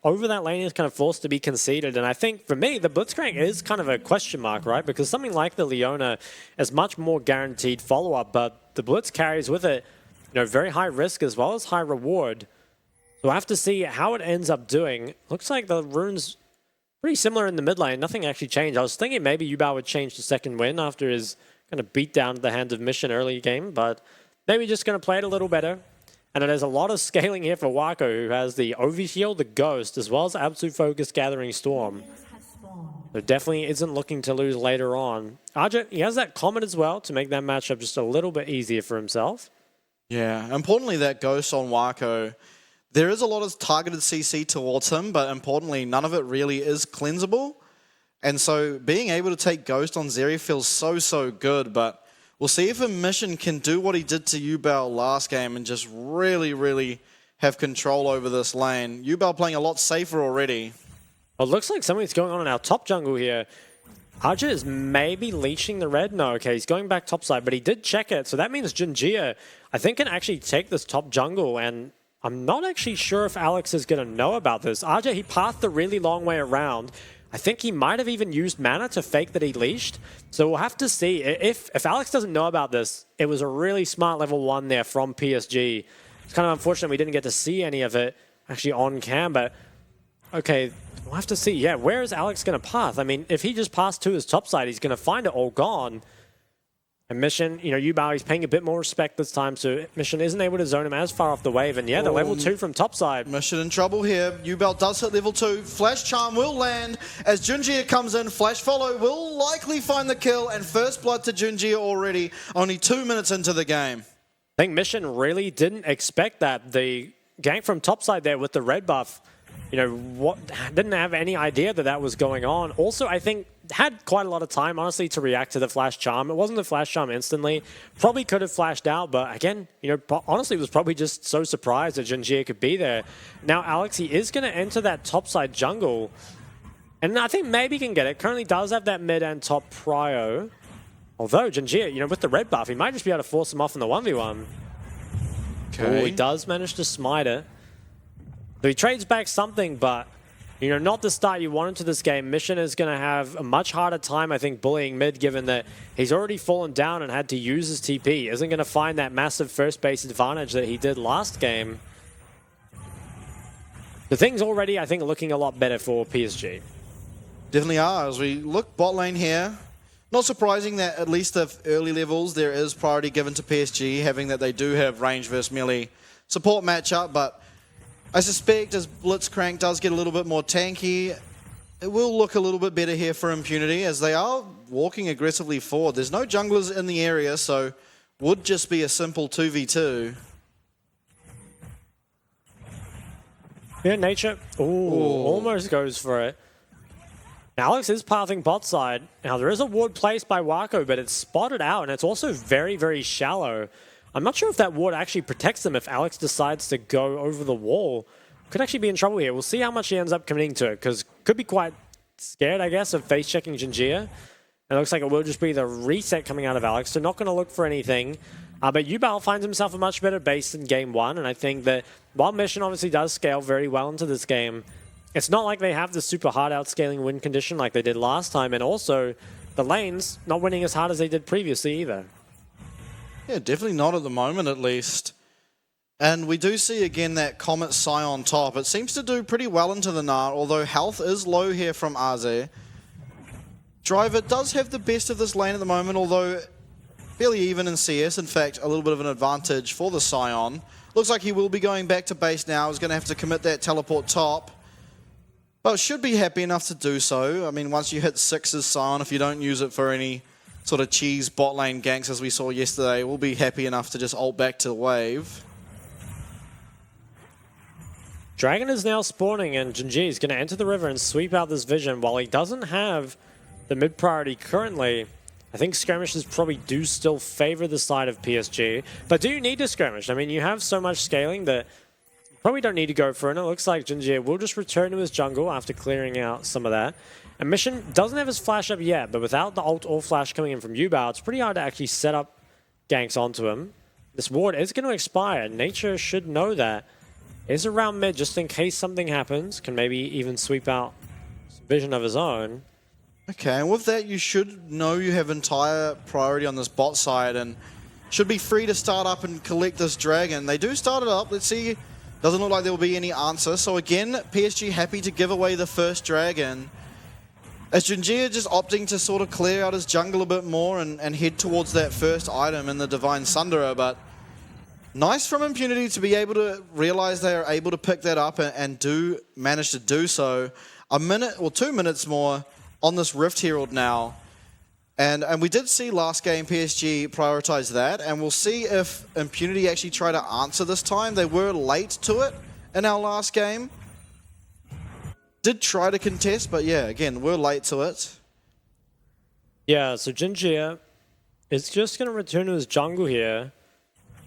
over that lane is kind of forced to be conceded. And I think, for me, the Blitzcrank is kind of a question mark, right? Because something like the Leona is much more guaranteed follow-up, but the Blitz carries with it, you know, very high risk as well as high reward. So we'll have to see how it ends up doing. Looks like the rune's pretty similar in the mid lane. Nothing actually changed. I was thinking maybe Yubao would change to second win after his kind of beat down at the hands of Mission early game, but maybe just going to play it a little better. And there's a lot of scaling here for Wako, who has the Overshield, the Ghost, as well as Absolute Focus, Gathering Storm. So definitely isn't looking to lose later on. Arja, he has that Comet as well to make that matchup just a little bit easier for himself. Yeah, importantly, that Ghost on Wako, there is a lot of targeted CC towards him, but importantly, none of it really is cleansable. And so being able to take Ghost on Zeri feels so good, but we'll see if a Mission can do what he did to Yubao last game and just really have control over this lane. Yubao playing a lot safer already. Well, it looks like something's going on in our top jungle here. Arja is maybe leeching the red. No, okay, he's going back topside, but he did check it. So that means Jinjia, I think, can actually take this top jungle, and I'm not actually sure if Alex is going to know about this. Arja, he passed the really long way around. I think he might have even used mana to fake that he leashed. So we'll have to see. If Alex doesn't know about this, it was a really smart level 1 there from PSG. It's kind of unfortunate we didn't get to see any of it actually on cam, but okay, we'll have to see. Yeah, where is Alex going to path? I mean, if he just passed to his top side, he's going to find it all gone. And Mission, you know, Yubao, he's paying a bit more respect this time, so Mission isn't able to zone him as far off the wave. And yeah, the level 2 from topside. Mission in trouble here. Yubao does hit level 2. Flash Charm will land as Junjia comes in. Flash Follow will likely find the kill, and first blood to Junjia already, only 2 minutes into the game. I think Mission really didn't expect that. The gank from topside there with the red buff, you know, didn't have any idea that that was going on. Also, I think had quite a lot of time, honestly, to react to the Flash Charm. It wasn't the Flash Charm instantly. Probably could have flashed out, but again, you know, honestly, was probably just so surprised that Jinjia could be there. Now, Alex, he is going to enter that topside jungle, and I think maybe he can get it. Currently does have that mid and top prio. Although, Jinjia, you know, with the red buff, he might just be able to force him off in the 1v1. Okay. Oh, he does manage to smite it. So he trades back something, but, you know, not the start you wanted to this game. Mission is going to have a much harder time, I think, bullying mid, given that he's already fallen down and had to use his TP. Isn't going to find that massive first base advantage that he did last game. The thing's already, I think, looking a lot better for PSG. Definitely are. As we look bot lane here, not surprising that at least at early levels there is priority given to PSG, having that they do have range versus melee support matchup, but I suspect as Blitzcrank does get a little bit more tanky, it will look a little bit better here for Impunity as they are walking aggressively forward. There's no junglers in the area, so would just be a simple 2v2. Yeah, Nature. Ooh, almost goes for it. Now, Alex is pathing bot side. Now, there is a ward placed by Wako, but it's spotted out, and it's also very shallow. I'm not sure if that ward actually protects them if Alex decides to go over the wall. Could actually be in trouble here. We'll see how much he ends up committing to it, because could be quite scared, I guess, of face-checking Jinjia. It looks like it will just be the reset coming out of Alex, so not going to look for anything. But Yubao finds himself a much better base in game 1, and I think that while Mission obviously does scale very well into this game, it's not like they have the super hard outscaling win condition like they did last time, and also the lanes not winning as hard as they did previously either. Yeah, definitely not at the moment, at least. And we do see again that Comet Psy on top. It seems to do pretty well into the Nart, although health is low here from Aze. Driver does have the best of this lane at the moment, although fairly even in CS. In fact, a little bit of an advantage for the Scion. Looks like he will be going back to base now. He's going to have to commit that teleport top. But should be happy enough to do so. I mean, once you hit 6 as Scion, if you don't use it for any sort of cheese bot lane ganks as we saw yesterday, we'll be happy enough to just ult back to the wave. Dragon is now spawning, and Jinji is going to enter the river and sweep out this vision. While he doesn't have the mid priority currently, I think skirmishes probably do still favor the side of PSG. But do you need to skirmish? I mean, you have so much scaling that you probably don't need to go for it. And it looks like Jinji will just return to his jungle after clearing out some of that. And Mission doesn't have his flash up yet, but without the ult or flash coming in from Yubao, it's pretty hard to actually set up ganks onto him. This ward is going to expire. Nature should know that. is around mid just in case something happens. Can maybe even sweep out some vision of his own. Okay, and with that, you should know you have entire priority on this bot side and should be free to start up and collect this dragon. They do start it up. Let's see. Doesn't look like there will be any answer. So again, PSG happy to give away the first dragon. As Junjia just opting to sort of clear out his jungle a bit more and head towards that first item in the Divine Sunderer. But nice from Impunity to be able to realize they are able to pick that up and do manage to do so. A minute or 2 minutes more on this Rift Herald now. And we did see last game PSG prioritize that, and we'll see if Impunity actually try to answer this time. They were late to it in our last game. Did try to contest, but yeah, again, we're late to it. Yeah, so Jinjia is just going to return to his jungle here.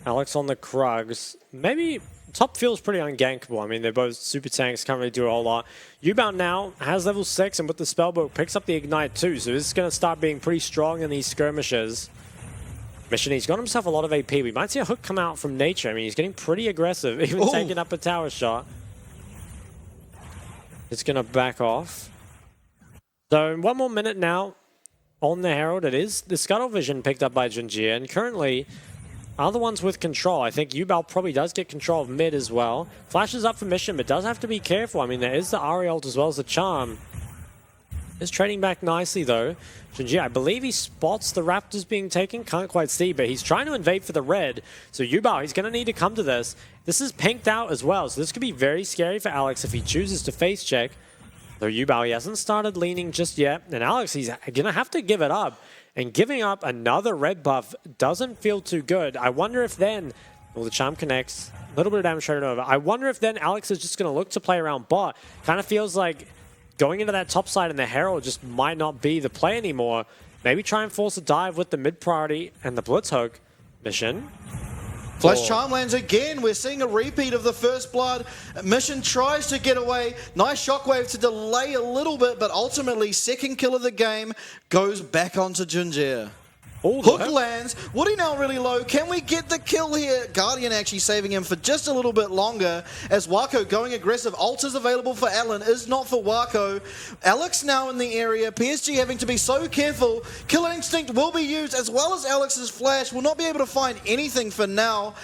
Alex on the Krugs. Maybe top feels pretty ungankable. I mean, they're both super tanks, can't really do a whole lot. Yubound now has level 6, and with the spellbook picks up the Ignite too, so this is going to start being pretty strong in these skirmishes. Mission, he's got himself a lot of AP. We might see a hook come out from nature. I mean, he's getting pretty aggressive, even taking up a tower shot. It's going to back off. So in 1 more minute now on the Herald, it is the Scuttle Vision picked up by Junjia, and currently are the ones with control. I think Yubal probably does get control of mid as well. Flashes up for Mission, but does have to be careful. I mean, there is the Ari ult as well as the Charm. Is trading back nicely though. Junjia, I believe he spots the Raptors being taken. Can't quite see, but he's trying to invade for the red. So Yubal, he's going to need to come to this. This is pinked out as well, so this could be very scary for Alex if he chooses to face check. Though Yubal, he hasn't started leaning just yet. And Alex, he's going to have to give it up. And giving up another red buff doesn't feel too good. I wonder if then, well, the Charm connects, a little bit of damage turned over. I wonder if then Alex is just going to look to play around bot. Kind of feels like going into that top side and the Herald just might not be the play anymore. Maybe try and force a dive with the mid priority and the Blitz Hook Mission. Flash Charm lands again. We're seeing a repeat of the first blood. Mission tries to get away. Nice shockwave to delay a little bit, but ultimately second kill of the game goes back onto Junjia. Hook lands. Woody now really low. Can we get the kill here? Guardian actually saving him for just a little bit longer as Wako going aggressive. Ult is available for Alan, is not for Wako. Alex now in the area. PSG having to be so careful. Killer Instinct will be used as well as Alex's flash. Will not be able to find anything for now.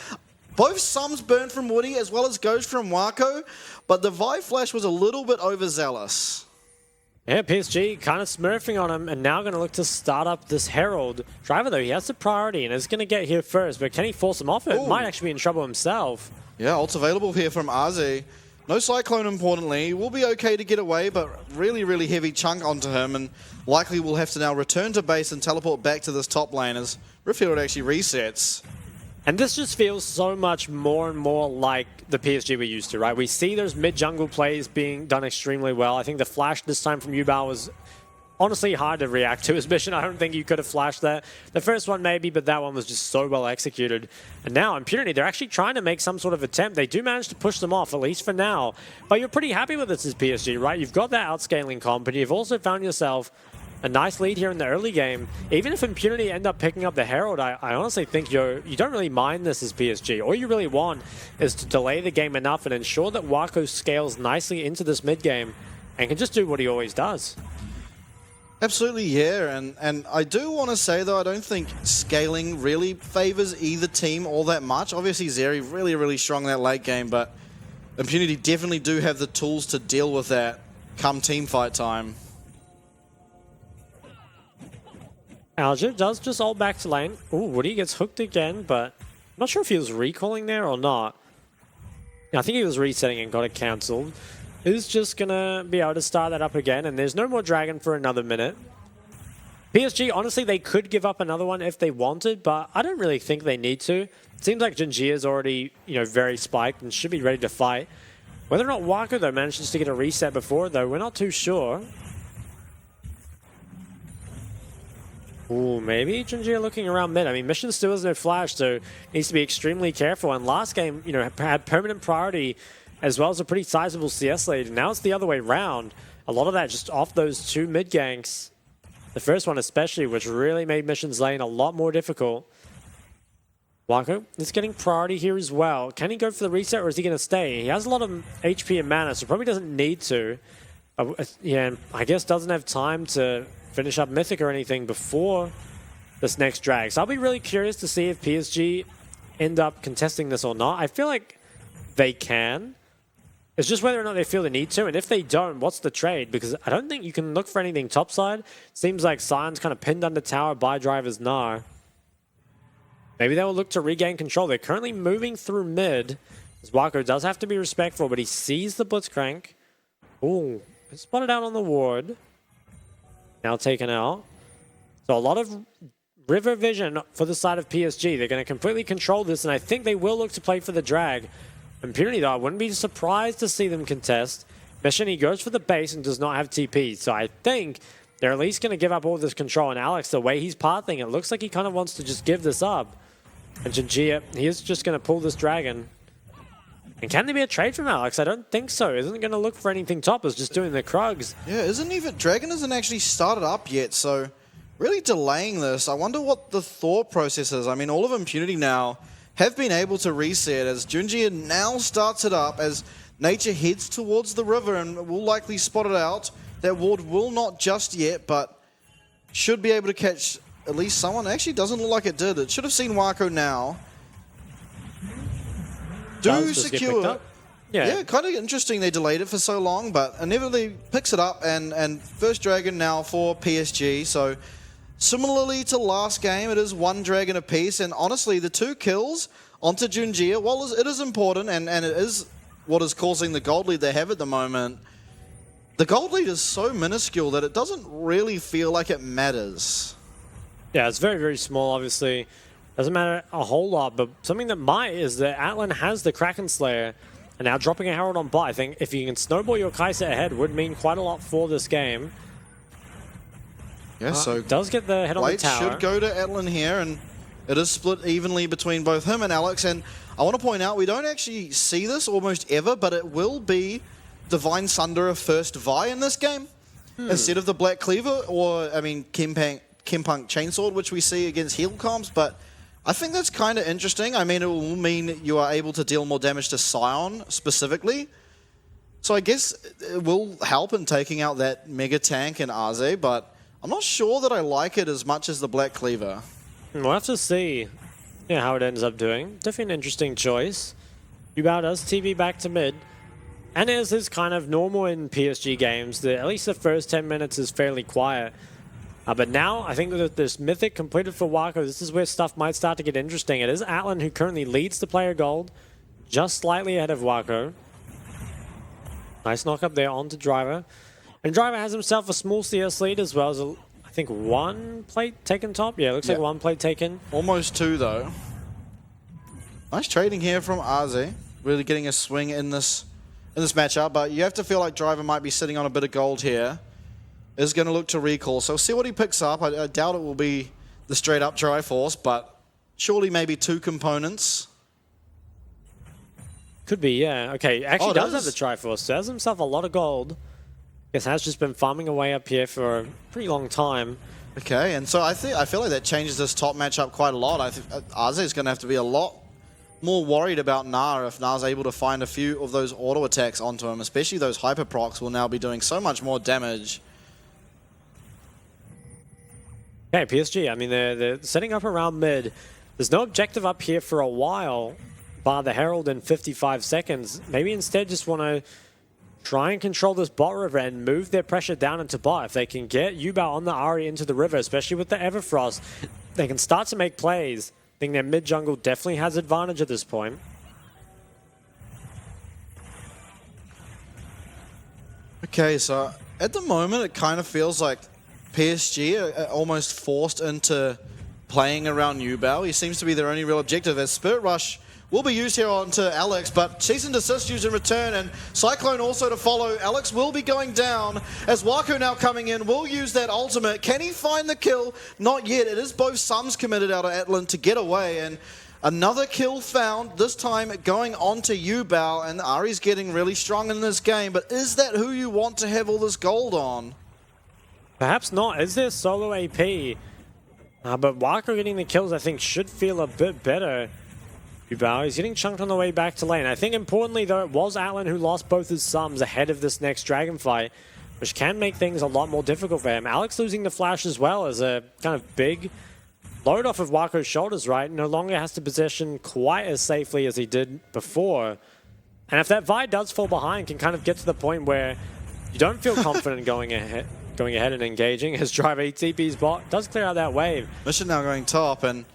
Both sums burned from Woody as well as Ghost from Wako, but the Vive flash was a little bit overzealous. Yeah, PSG kind of smurfing on him and now going to look to start up this Herald. Driver, though, he has the priority and is going to get here first, but can he force him off it? Might actually be in trouble himself. Yeah, ult's available here from Aze. No Cyclone, importantly. Will be okay to get away, but really, really heavy chunk onto him, and likely will have to now return to base and teleport back to this top lane as Riftfield actually resets. And this just feels so much more and more like the PSG we're used to, right? We see those mid-jungle plays being done extremely well. I think the flash this time from Yubal was honestly hard to react to his mission. I don't think you could have flashed that. The first one maybe, but that one was just so well executed. And now Impunity, they're actually trying to make some sort of attempt. They do manage to push them off, at least for now. But you're pretty happy with this as PSG, right? You've got that outscaling comp, and you've also found yourself a nice lead here in the early game. Even if Impunity end up picking up the Herald, I honestly think you don't really mind this as PSG. All you really want is to delay the game enough and ensure that Wako scales nicely into this mid game and can just do what he always does. Absolutely, yeah. And I do want to say, though, I don't think scaling really favors either team all that much. Obviously, Zeri really, really strong in that late game, but Impunity definitely do have the tools to deal with that come team fight time. Alger does just ult back to lane. Ooh, Woody gets hooked again, but I'm not sure if he was recalling there or not. Yeah, I think he was resetting and got it cancelled. Who's just going to be able to start that up again, and there's no more dragon for another minute. PSG, honestly, they could give up another one if they wanted, but I don't really think they need to. It seems like Junjia is already, very spiked and should be ready to fight. Whether or not Wako, though, manages to get a reset before, though, we're not too sure. Ooh, maybe Junjia looking around mid. I mean, Mission still has no flash, so needs to be extremely careful. And last game, had permanent priority as well as a pretty sizable CS lead. And now it's the other way round. A lot of that just off those two mid ganks. The first one especially, which really made Mission's lane a lot more difficult. Wako is getting priority here as well. Can he go for the reset or is he going to stay? He has a lot of HP and mana, so probably doesn't need to. Yeah, I guess doesn't have time to finish up Mythic or anything before this next drag. So I'll be really curious to see if PSG end up contesting this or not. I feel like they can. It's just whether or not they feel the need to, and if they don't, what's the trade? Because I don't think you can look for anything topside. Seems like Sion's kind of pinned under tower by Driver's Gnar. Maybe they will look to regain control. They're currently moving through mid. As Wako does have to be respectful, but he sees the Blitzcrank. Ooh, spotted out on the ward. Now taken out. So a lot of river vision for the side of PSG. They're going to completely control this, and I think they will look to play for the drag. Impunity, though, I wouldn't be surprised to see them contest. Meshani goes for the base and does not have TP, so I think they're at least going to give up all this control. And Alex, the way he's pathing, it looks like he kind of wants to just give this up. And Jinjia, he is just going to pull this dragon. And can there be a trade from Alex? I don't think so. Isn't going to look for anything top, is just doing the Krugs. Yeah, Dragon hasn't actually started up yet, so really delaying this. I wonder what the thought process is. I mean, all of Impunity now have been able to reset as Junjia now starts it up as Nature heads towards the river and will likely spot it out. That ward will not just yet, but should be able to catch at least someone. Actually, doesn't look like it did. It should have seen Wako now. Do secure. Yeah, kind of interesting they delayed it for so long, but inevitably picks it up and first dragon now for PSG. So similarly to last game, it is one dragon apiece, and honestly, the 2 kills onto Junjia, while it is important and it is what is causing the gold lead they have at the moment, the gold lead is so minuscule that it doesn't really feel like it matters. Yeah, it's very, very small, obviously. Doesn't matter a whole lot, but something that might is that Atlan has the Kraken Slayer, and now dropping a Herald on bot. I think if you can snowball your Kai'Sa ahead would mean quite a lot for this game. Yeah, so does get the head on the tower. Should go to Atlan here, and it is split evenly between both him and Alex. And I want to point out, we don't actually see this almost ever, but it will be Divine Sunderer first Vi in this game instead of the Black Cleaver, or, I mean, Kimpunk Chainsword, which we see against heal comps. But I think that's kind of interesting. I mean, it will mean you are able to deal more damage to Sion specifically. So I guess it will help in taking out that Mega Tank and Arze, but I'm not sure that I like it as much as the Black Cleaver. We'll have to see how it ends up doing. Definitely an interesting choice. Yubao does TV back to mid. And as is kind of normal in PSG games, at least the first 10 minutes is fairly quiet. But now, I think with this Mythic completed for Wako, this is where stuff might start to get interesting. It is Atlan who currently leads the player gold, just slightly ahead of Wako. Nice knock up there onto Driver. And Driver has himself a small CS lead as well as, I think, 1 plate taken top. Yeah, it looks like 1 plate taken. Almost 2, though. Nice trading here from Arze. Really getting a swing in this matchup, but you have to feel like Driver might be sitting on a bit of gold here. Is going to look to recall, so see what he picks up. I doubt it will be the straight up Triforce, but surely maybe 2 components. Could be, yeah. Okay, actually does have the Triforce, so has himself a lot of gold. Guess has just been farming away up here for a pretty long time. Okay, and so I feel like that changes this top matchup quite a lot. I think Arze is going to have to be a lot more worried about Gnar if Gnar's able to find a few of those auto attacks onto him, especially those hyper procs will now be doing so much more damage. Okay, PSG, I mean, they're setting up around mid. There's no objective up here for a while, bar the Herald in 55 seconds. Maybe instead just want to try and control this bot river and move their pressure down into bot. If they can get Yubao on the Ahri into the river, especially with the Everfrost, they can start to make plays. I think their mid jungle definitely has advantage at this point. Okay, so at the moment it kind of feels like PSG are almost forced into playing around Yubao. He seems to be their only real objective, as Spirit Rush will be used here onto Alex, but cease and desist used in return, and Cyclone also to follow. Alex will be going down, as Wako now coming in, will use that ultimate. Can he find the kill? Not yet. It is both sums committed out of Atlan to get away, and another kill found, this time going on to Yubao, and Ahri's getting really strong in this game, but is that who you want to have all this gold on? Perhaps not. Is there solo AP? But Wako getting the kills, I think, should feel a bit better. Ubao, he's getting chunked on the way back to lane. I think importantly though, it was Atlan who lost both his sums ahead of this next dragon fight, which can make things a lot more difficult for him. Alex losing the flash as well as a kind of big load off of Wako's shoulders, right? No longer has to position quite as safely as he did before. And if that Vi does fall behind, can kind of get to the point where you don't feel confident going ahead and engaging as Driver TP's bot does clear out that wave. Mission now going top, and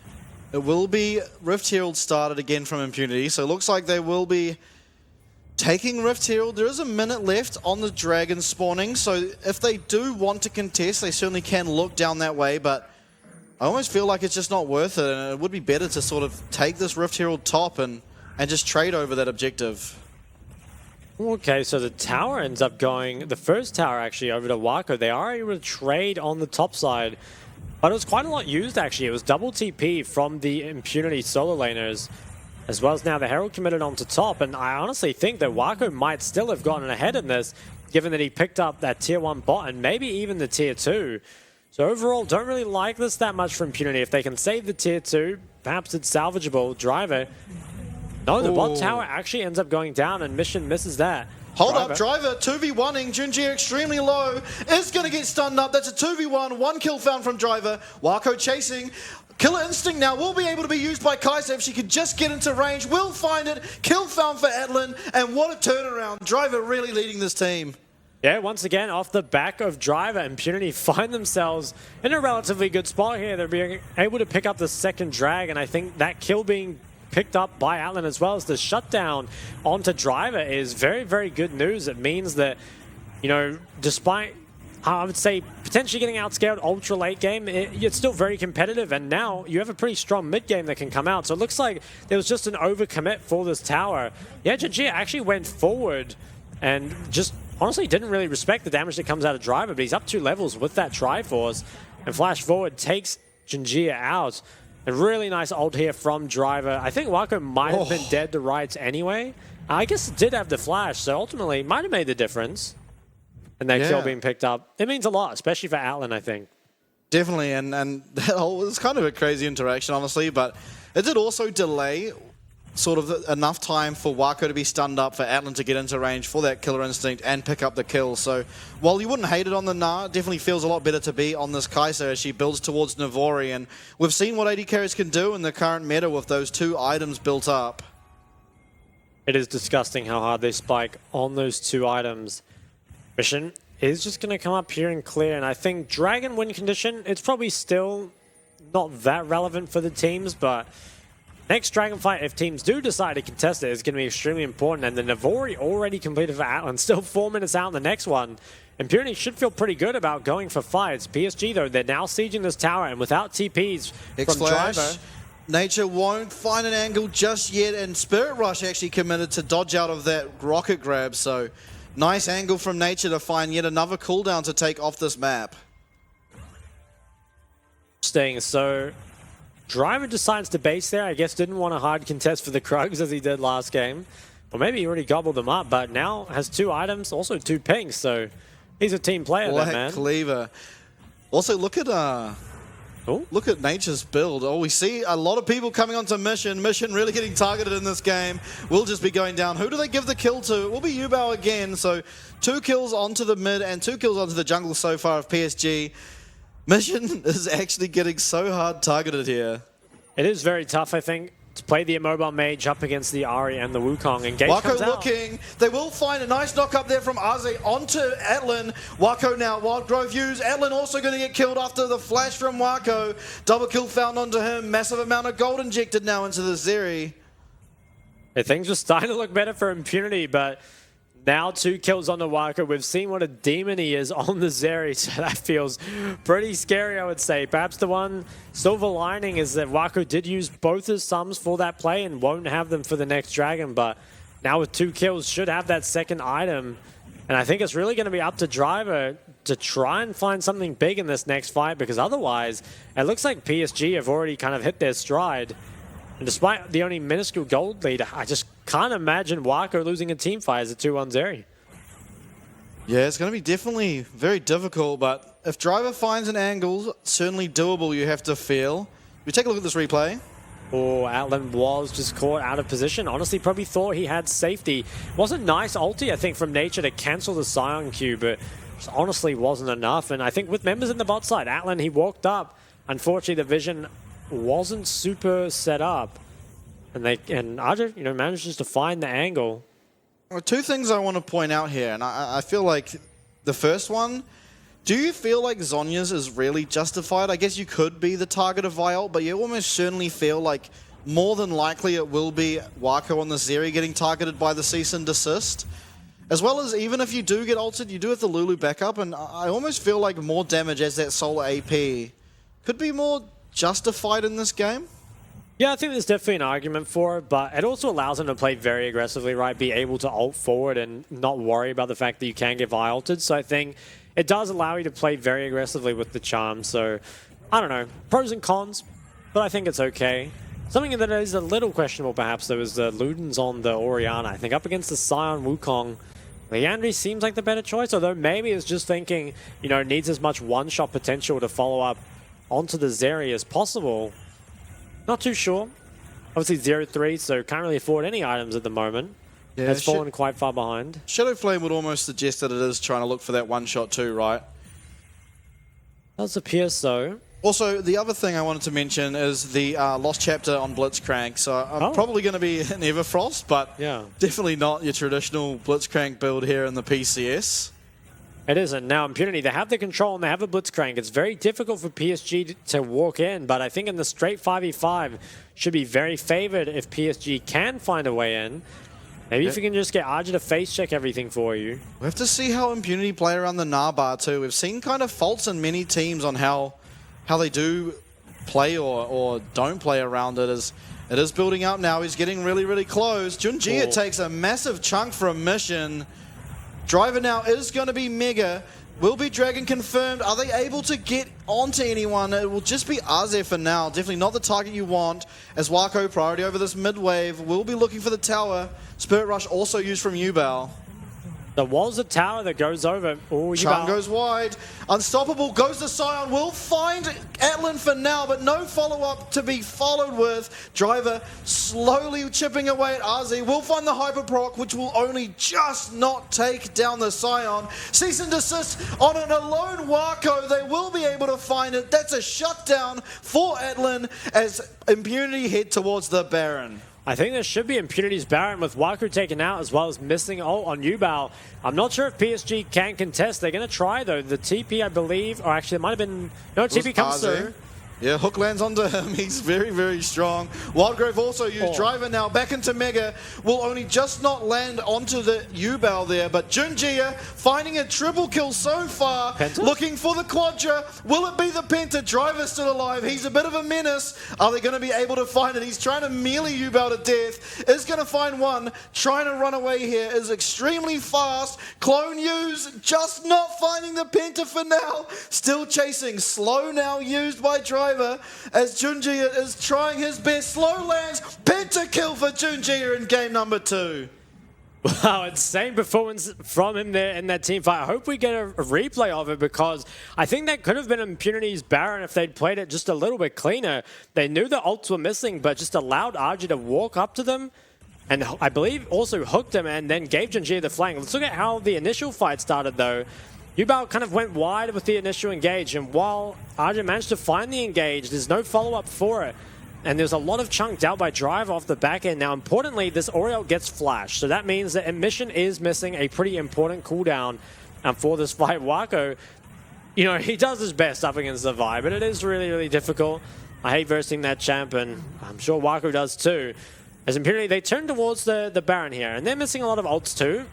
it will be Rift Herald started again from Impunity, so it looks like they will be taking Rift Herald. There is a minute left on the dragon spawning, so if they do want to contest, they certainly can look down that way, but I almost feel like it's just not worth it, and it would be better to sort of take this Rift Herald top and just trade over that objective. Okay, so the tower ends up going, the first tower actually, over to Wako. They are able to trade on the top side, but it was quite a lot used actually. It was double TP from the Impunity solo laners, as well as now the Herald committed onto top, and I honestly think that Wako might still have gotten ahead in this, given that he picked up that tier 1 bot and maybe even the tier 2. So overall, don't really like this that much for Impunity. If they can save the tier 2, perhaps it's salvageable. Driver. No, the bot tower actually ends up going down and Mission misses that. Hold up, Driver 2v1ing, Junji extremely low, is going to get stunned up. That's a 2v1, 1 kill found from Driver. Wako chasing. Killer Instinct now will be able to be used by Kaiser if she could just get into range. Will find it. Kill found for Atlan, and what a turnaround. Driver really leading this team. Yeah, once again, off the back of Driver, Impunity find themselves in a relatively good spot here. They're being able to pick up the second drag, and I think that kill being picked up by Atlan as well as the shutdown onto Driver is very, very good news. It means that, you know, despite, I would say, potentially getting outscaled ultra late game, it's still very competitive, and now you have a pretty strong mid game that can come out. So it looks like there was just an overcommit for this tower. Yeah, Jinjia actually went forward and just honestly didn't really respect the damage that comes out of Driver, but he's up 2 levels with that Triforce, and flash forward takes Jinjia out. A really nice ult here from Driver. I think Wako might have been dead to rights anyway. I guess it did have the flash, so ultimately it might have made the difference. And that kill being picked up. It means a lot, especially for Atlan, I think. Definitely, and that whole was kind of a crazy interaction, honestly, but it did also delay sort of enough time for Wako to be stunned up, for Atlan to get into range for that Killer Instinct and pick up the kill. So while you wouldn't hate it on the Gnar, it definitely feels a lot better to be on this Kai'Sa as she builds towards Navori. And we've seen what AD carries can do in the current meta with those 2 items built up. It is disgusting how hard they spike on those 2 items. Mission is just going to come up here and clear. And I think Dragon win condition, it's probably still not that relevant for the teams, but next Dragon fight, if teams do decide to contest it, is going to be extremely important. And the Navori already completed for Atlan, still 4 minutes out in the next one. Impunity should feel pretty good about going for fights. PSG, though, they're now sieging this tower, and without TPs from Driver, Nature won't find an angle just yet, and Spirit Rush actually committed to dodge out of that rocket grab. So nice angle from Nature to find yet another cooldown to take off this map. So Driver decides to base there. I guess didn't want a hard contest for the Krugs as he did last game. Or maybe he already gobbled them up, but now has 2 items, also 2 pings, so he's a team player, that man. Cleaver. Also, look at Nature's build. Oh, we see a lot of people coming onto Mission. Mission really getting targeted in this game. Will just be going down. Who do they give the kill to? It will be Ubao again. So 2 kills onto the mid and 2 kills onto the jungle so far of PSG. Mission is actually getting so hard targeted here. It is very tough, I think, to play the Immobile Mage up against the Ahri and the Wukong. Engage Wako comes out. looking. They will find a nice knock up there from Arze onto Atlan. Wako now, Wild Grove used. Atlan also going to get killed after the flash from Wako. Double kill found onto him. Massive amount of gold injected now into the Zeri. Yeah, things were starting to look better for Impunity, but now 2 kills on the Wako. We've seen what a demon he is on the Zeri, so that feels pretty scary, I would say. Perhaps the one silver lining is that Wako did use both his sums for that play and won't have them for the next dragon, but now with 2 kills should have that second item. And I think it's really going to be up to Driver to try and find something big in this next fight, because otherwise it looks like PSG have already kind of hit their stride. And despite the only minuscule gold lead, I just can't imagine Wako losing a team fight as a 2-1 Zeri. Yeah, it's going to be definitely very difficult, but if Driver finds an angle, certainly doable, you have to feel. We take a look at this replay. Oh, Atlan was just caught out of position. Honestly, probably thought he had safety. Wasn't nice ulti, I think, from Nature to cancel the Scion Q, but just honestly wasn't enough. And I think with members in the bot side, Atlan, he walked up. Unfortunately, the vision wasn't super set up. And Arja, managed just to find the angle. Well, two things I want to point out here, and I feel like the first one, do you feel like Zhonya's is really justified? I guess you could be the target of Viol, but you almost certainly feel like more than likely it will be Wako on the Zeri getting targeted by the cease and desist. As well as even if you do get ulted, you do have the Lulu backup, and I almost feel like more damage as that solo AP could be more justified in this game. Yeah, I think there's definitely an argument for it, but it also allows him to play very aggressively, right? Be able to ult forward and not worry about the fact that you can get Vi ulted. So I think it does allow you to play very aggressively with the charm. So, I don't know. Pros and cons, but I think it's okay. Something that is a little questionable, perhaps, though, is the Ludens on the Orianna. I think up against the Scion Wukong, Leandri seems like the better choice, although maybe it's just thinking, needs as much one-shot potential to follow up onto the Zeri as possible. Not too sure. Obviously 0-3, so can't really afford any items at the moment. Yeah, has fallen quite far behind. Shadow Flame would almost suggest that it is trying to look for that one shot too, right? Does appear so. Also, the other thing I wanted to mention is the Lost Chapter on Blitzcrank. So I'm probably going to be an Everfrost, but definitely not your traditional Blitzcrank build here in the PCS. It isn't. Now, Impunity, they have the control and they have a Blitzcrank. It's very difficult for PSG to walk in, but I think in the straight 5v5 should be very favored if PSG can find a way in. Maybe if you can just get Arja to face check everything for you. We have to see how Impunity play around the Narbar too. We've seen kind of faults in many teams on how they do play or don't play around it. As it is building up now, he's getting really, really close. Junjia takes a massive chunk from Mission. Driver now is going to be Mega. Will be Dragon confirmed. Are they able to get onto anyone? It will just be Aze for now. Definitely not the target you want. As Wako, priority over this mid-wave, will be looking for the tower. Spirit Rush also used from Yubao. There was a tower that goes over. Oh, Charm goes wide. Unstoppable goes to Scion. Will find Atlan for now, but no follow-up to be followed with. Driver slowly chipping away at RZ. Will find the Hyper Proc, which will only just not take down the Scion. Cease and desist on an alone Wako. They will be able to find it. That's a shutdown for Atlan as Impunity head towards the Baron. I think there should be Impunity's Baron with Waku taken out as well as missing ult on Yubao. I'm not sure if PSG can contest. They're going to try though. The TP, I believe, or actually it might have been... No, TP comes through. Yeah, hook lands onto him. He's very, very strong. Wildgrave also used. Driver now back into Mega. Will only just not land onto the Yubao there. But Junjia finding a triple kill so far. Penta? Looking for the Quadra. Will it be the Penta? Driver still alive. He's a bit of a menace. Are they going to be able to find it? He's trying to melee Yubao to death. Is going to find one. Trying to run away here. Is extremely fast. Clone used. Just not finding the Penta for now. Still chasing. Slow now used by Driver. As Junjia is trying his best. Slow lands, pentakill for Junjia in game number 2. Wow, insane performance from him there in that team fight. I hope we get a replay of it because I think that could have been Impunity's Baron if they'd played it just a little bit cleaner. They knew the ults were missing, but just allowed Arja to walk up to them and I believe also hooked him and then gave Junjia the flank. Let's look at how the initial fight started though. Yubao kind of went wide with the initial engage, and while Arja managed to find the engage, there's no follow-up for it. And there's a lot of chunked out by Drive off the back end. Now, importantly, this Oriole gets flashed, so that means that Mission is missing a pretty important cooldown for this fight. Wako, he does his best up against the Vi, but it is really, really difficult. I hate versing that champ, and I'm sure Wako does too. As Impunity, they turn towards the Baron here, and they're missing a lot of ults too.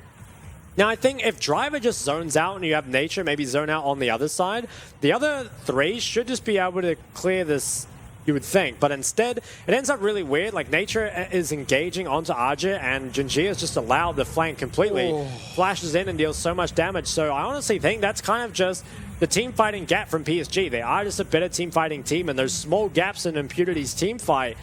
Now, I think if Driver just zones out and you have Nature maybe zone out on the other side, the other 3 should just be able to clear this, you would think. But instead, it ends up really weird. Like, Nature is engaging onto Arja, and Junjia is just allowed the flank completely. Flashes in and deals so much damage. So I honestly think that's kind of just the team fighting gap from PSG. They are just a better team fighting team, and those small gaps in Impunity's team fight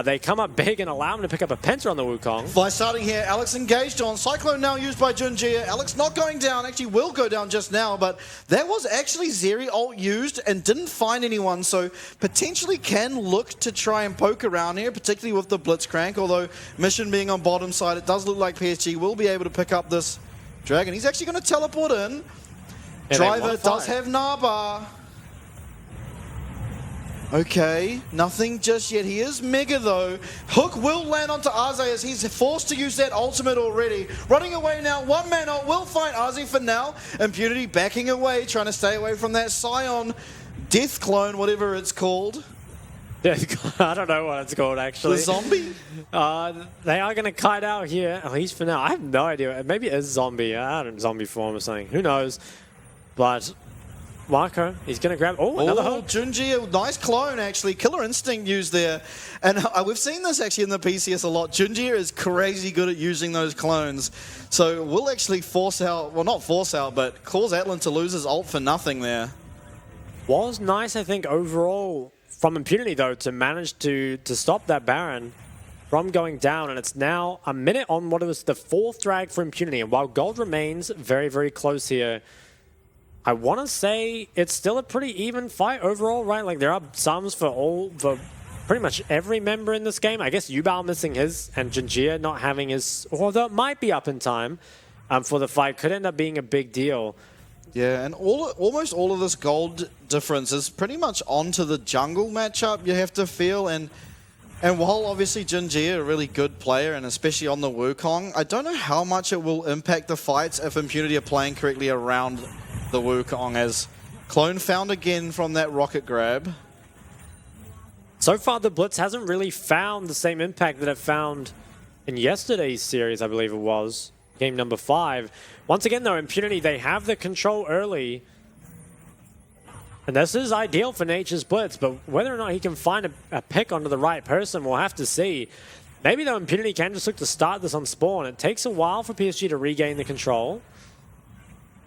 They come up big and allow him to pick up a Penta on the Wukong. By starting here, Alex engaged on. Cyclone now used by Junjia. Alex not going down, actually will go down just now, but there was actually Zeri ult used and didn't find anyone, so potentially can look to try and poke around here, particularly with the Blitzcrank, although Mission being on bottom side, it does look like PSG will be able to pick up this Dragon. He's actually going to teleport in. Yeah, Driver does have Naba. Okay, nothing just yet. He is mega though. Hook will land onto Arze as he's forced to use that ultimate already. Running away now, one man ult will find Arze for now. Impunity backing away, trying to stay away from that Scion death clone, whatever it's called. Yeah, I don't know what it's called actually. The zombie? They are going to kite out here, at least for now. I have no idea. Maybe it is zombie. I don't know, zombie form or something. Who knows? But Marco, he's going to grab... Oh, another hook. Junji, a nice clone, actually. Killer Instinct used there. And we've seen this actually in the PCS a lot. Junji is crazy good at using those clones. So we'll actually force out... Well, not force out, but cause Atlan to lose his ult for nothing there. Was nice, I think, overall from Impunity, though, to manage to stop that Baron from going down. And it's now a minute on what was the 4th drag for Impunity. And while gold remains very, very close here, I want to say it's still a pretty even fight overall, right? Like, there are sums for pretty much every member in this game. I guess Yubao missing his and Jinjia not having his, although it might be up in time for the fight, could end up being a big deal. Yeah, and almost all of this gold difference is pretty much onto the jungle matchup, you have to feel. And while obviously Jinjia, a really good player, and especially on the Wukong, I don't know how much it will impact the fights if Impunity are playing correctly around the Wukong, as Clone found again from that rocket grab. So far, the Blitz hasn't really found the same impact that it found in yesterday's series, I believe it was. Game number 5. Once again, though, Impunity, they have the control early. And this is ideal for Nature's Blitz, but whether or not he can find a pick onto the right person, we'll have to see. Maybe, though, Impunity can just look to start this on spawn. It takes a while for PSG to regain the control.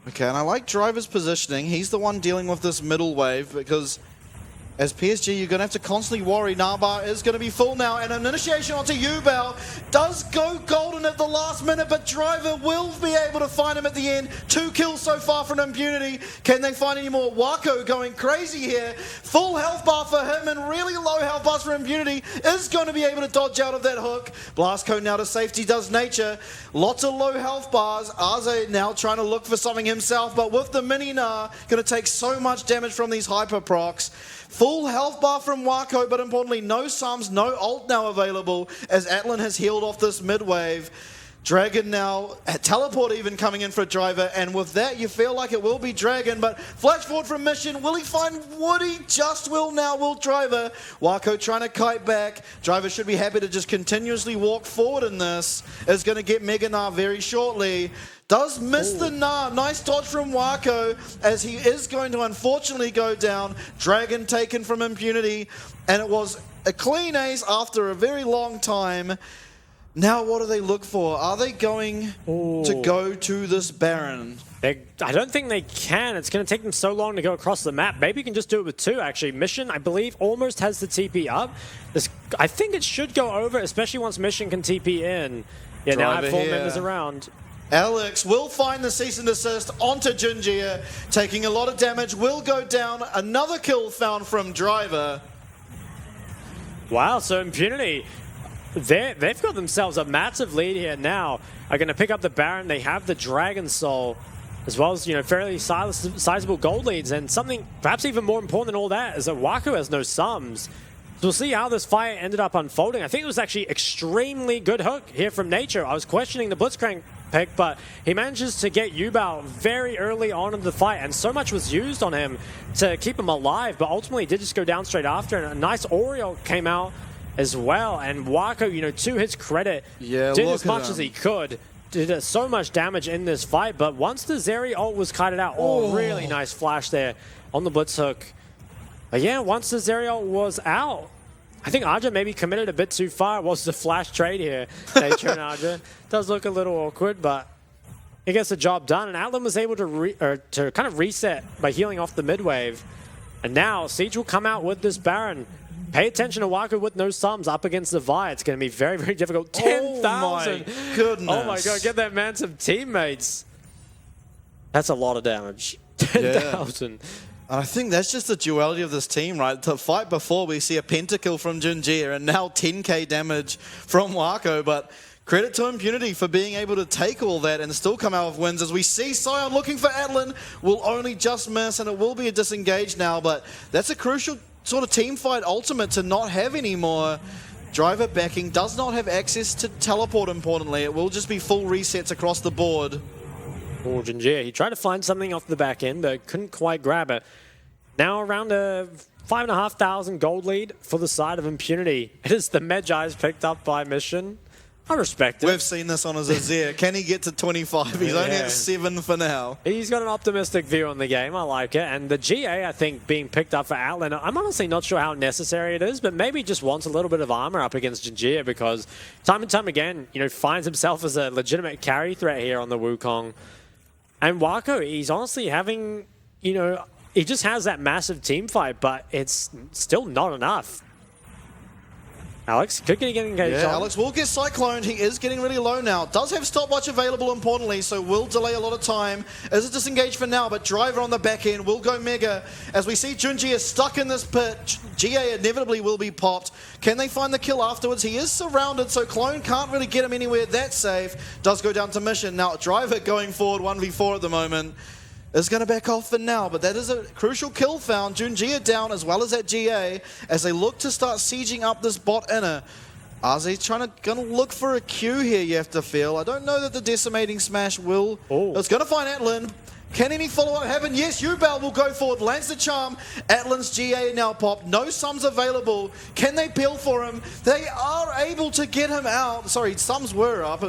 Okay, and I like Driver's positioning. He's the one dealing with this middle wave, because as PSG, you're going to have to constantly worry. Naba is going to be full now, and an initiation onto Yubao. Does go golden at the last minute, but Driver will be able to find him at the end. 2 kills so far from Impunity. Can they find any more? Wako going crazy here. Full health bar for him, and really low health bars for Impunity. Is going to be able to dodge out of that hook. Blast cone now to safety does Nature. Lots of low health bars. Arze now trying to look for something himself, but with the mini Nah, going to take so much damage from these hyper procs. Full health bar from Wako, but importantly, no sums, no ult now available as Atlan has healed off this mid-wave. Dragon now, teleport even coming in for Driver, and with that you feel like it will be Dragon, but flash forward from Mission, will he find Woody? Just will now, will Driver. Wako trying to kite back. Driver should be happy to just continuously walk forward in this. Is going to get Mega Nah very shortly. Does miss the Nah. Nice dodge from Wako as he is going to unfortunately go down. Dragon taken from Impunity, and it was a clean ace after a very long time. Now what do they look for? Are they going to go to this Baron? I don't think they can. It's going to take them so long to go across the map. Maybe you can just do it with 2, actually. Mission, I believe, almost has the TP up. I think it should go over, especially once Mission can TP in. Yeah, now I have 4 members around. Alex will find the cease and desist onto Jinjia, taking a lot of damage, will go down. Another kill found from Driver. Wow, so Impunity, they've got themselves a massive lead here now. Are going to pick up the Baron. They have the Dragon Soul, as well as, fairly sizable gold leads. And something perhaps even more important than all that is that Wako has no sums. So we'll see how this fight ended up unfolding. I think it was actually extremely good hook here from Nature. I was questioning the Blitzcrank pick, but he manages to get Yubao very early on in the fight, and so much was used on him to keep him alive, but ultimately did just go down straight after, and a nice Oriole came out as well. And Wako, to his credit, did as much as he could. Did so much damage in this fight, but once the Zeri ult was kited out, really nice flash there on the Blitz hook. But yeah, once the Zeri ult was out, I think Aja maybe committed a bit too far. It was the flash trade here, Nature and Aja. Does look a little awkward, but it gets the job done. And Atlan was able to kind of reset by healing off the mid wave. And now Siege will come out with this Baron. pay attention to Wako with no sums up against the Vi. It's going to be very, very difficult. 10,000. Oh my goodness. Oh my god, get that man some teammates. That's a lot of damage. 10,000. And I think that's just the duality of this team, right? The fight before, we see a pentakill from Junjia, and now 10k damage from Wako, but credit to Impunity for being able to take all that and still come out with wins. As we see Sion looking for Atlan, will only just miss, and it will be a disengage now, but that's a crucial sort of team fight ultimate to not have anymore. Driver backing, does not have access to teleport, importantly. It will just be full resets across the board. Oh, Junjia, he tried to find something off the back end, but couldn't quite grab it. Now around a 5,500 gold lead for the side of Impunity. It is the Medjai's picked up by Mission. I respect it. We've seen this on his Azir. Can he get to 25? He's only at 7 for now. He's got an optimistic view on the game. I like it. And the GA, I think, being picked up for Atlan, I'm honestly not sure how necessary it is, but maybe just wants a little bit of armor up against Junjia because time and time again, finds himself as a legitimate carry threat here on the Wukong. And Wako, he's honestly having, he just has that massive team fight, but it's still not enough. Alex, could get engaged. Yeah, Alex will get cycloned. He is getting really low now. Does have stopwatch available, importantly, so will delay a lot of time. Is it disengaged for now, but Driver on the back end will go mega. As we see Junjia stuck in this pit, GA inevitably will be popped. Can they find the kill afterwards? He is surrounded, so Clone can't really get him anywhere that safe. Does go down to Mission. Now, Driver going forward 1v4 at the moment. Is going to back off for now, but that is a crucial kill found. Junjia down as well as that GA as they look to start sieging up this bot inner. RZ's going to look for a Q here, you have to feel. I don't know that the decimating smash will. Oh. It's going to find Atlan. Can any follow-up happen? Yes, Ubal will go forward, lands the charm. Atlan's GA now popped. No sums available. Can they peel for him? They are able to get him out. Sorry, sums were up.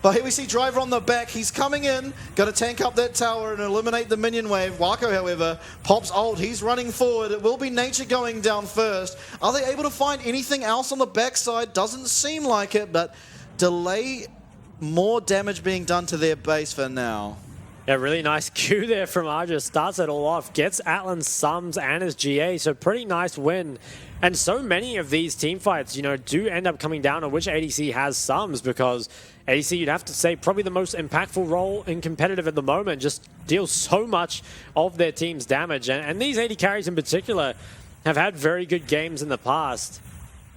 But here we see Driver on the back. He's coming in, going to tank up that tower and eliminate the minion wave. Wako, however, pops ult. He's running forward. It will be Nature going down first. Are they able to find anything else on the backside? Doesn't seem like it, but delay more damage being done to their base for now. Yeah, really nice Q there from Arja. Starts it all off. Gets Atlan's sums and his GA, so pretty nice win. And so many of these team fights, do end up coming down to which ADC has sums because ADC, you'd have to say, probably the most impactful role in competitive at the moment, just deals so much of their team's damage. And these AD carries in particular have had very good games in the past.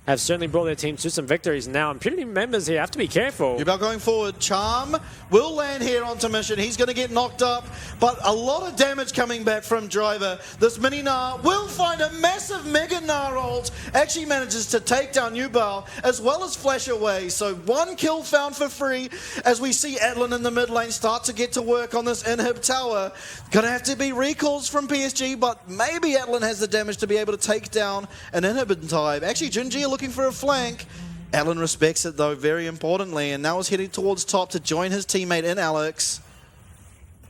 Have certainly brought their team to some victories. Now, Impunity members here have to be careful. Ubal going forward. Charm will land here onto Mission. He's going to get knocked up, but a lot of damage coming back from Driver. This mini Gnar will find a massive Mega Gnar ult. Actually manages to take down Ubal as well as flash away. So one kill found for free as we see Atlan in the mid lane start to get to work on this inhib tower. Gonna have to be recalls from PSG, but maybe Atlan has the damage to be able to take down an inhib in time. Actually, Junjia looking for a flank. Atlan respects it though, very importantly, and now is heading towards top to join his teammate in Alex.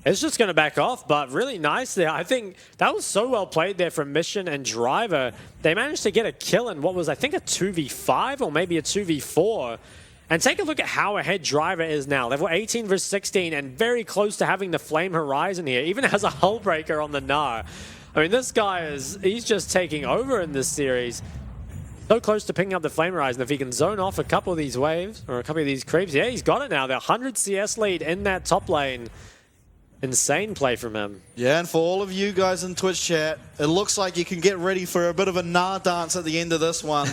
It's just going to back off, but really nice there. I think that was so well played there from Mission and Driver. They managed to get a kill in what was, I think, a 2v5 or maybe a 2v4. And take a look at how ahead Driver is now. Level 18 versus 16 and very close to having the Flame Horizon here. Even has a hull breaker on the Gnar. I mean, this guy he's just taking over in this series. So close to picking up the Flame Horizon. If he can zone off a couple of these waves or a couple of these creeps, yeah, he's got it now. The 100 CS lead in that top lane. Insane play from him. Yeah, and for all of you guys in Twitch chat, it looks like you can get ready for a bit of a Gnar dance at the end of this one.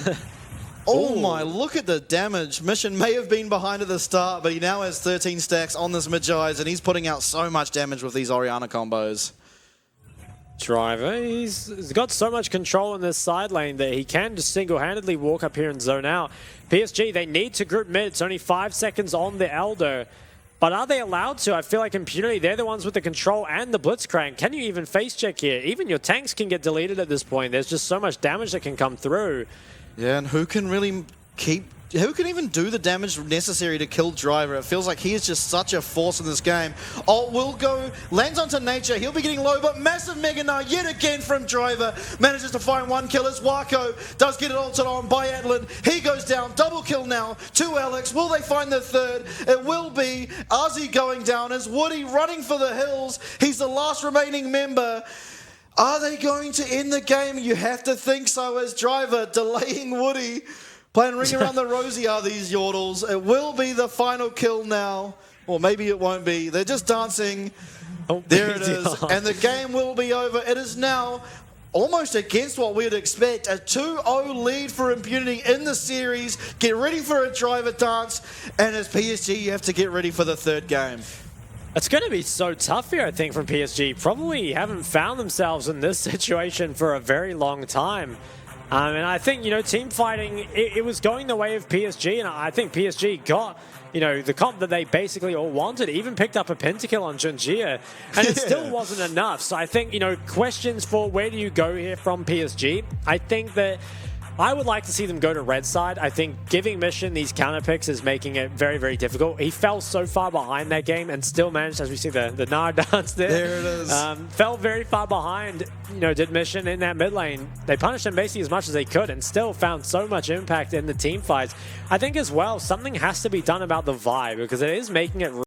Oh my, look at the damage. Mission may have been behind at the start, but he now has 13 stacks on this Medjai's, and he's putting out so much damage with these Orianna combos. Driver, he's got so much control in this side lane that he can just single-handedly walk up here and zone out. PSG, they need to group mid. It's only 5 seconds on the Elder. But are they allowed to? I feel like Impunity, they're the ones with the control and the Blitzcrank. Can you even face check here? Even your tanks can get deleted at this point. There's just so much damage that can come through. Yeah, and who can really who can even do the damage necessary to kill Driver? It feels like he is just such a force in this game. Ult will go, lands onto Nature. He'll be getting low, but massive Mega Gnar yet again from Driver. Manages to find one kill as Wako does get it ulted on by Atlan. He goes down, double kill now to Alex. Will they find the third? It will be Ozzy going down as Woody running for the hills. He's the last remaining member. Are they going to end the game? You have to think so as driver, delaying Woody. Playing Ring Around the Rosie are these Yordles. It will be the final kill now. Or maybe it won't be. They're just dancing. Oh, There it is. And the game will be over. It is now almost against what we'd expect. A 2-0 lead for Impunity in the series. Get ready for a driver dance. And as PSG, you have to get ready for the third game. It's going to be so tough here, I think, from PSG. Probably haven't found themselves in this situation for a very long time. And I think, team fighting, it was going the way of PSG, and I think PSG got, the comp that they basically all wanted, even picked up a pentakill on Junjia, and it still wasn't enough. So I think, questions for where do you go here from PSG? I think that I would like to see them go to red side. I think giving Mission these counter picks is making it very, very difficult. He fell so far behind that game and still managed, as we see the Nard dance there. There it is. Fell very far behind, did Mission in that mid lane. They punished him basically as much as they could and still found so much impact in the team fights. I think as well, something has to be done about the vibe because it is making it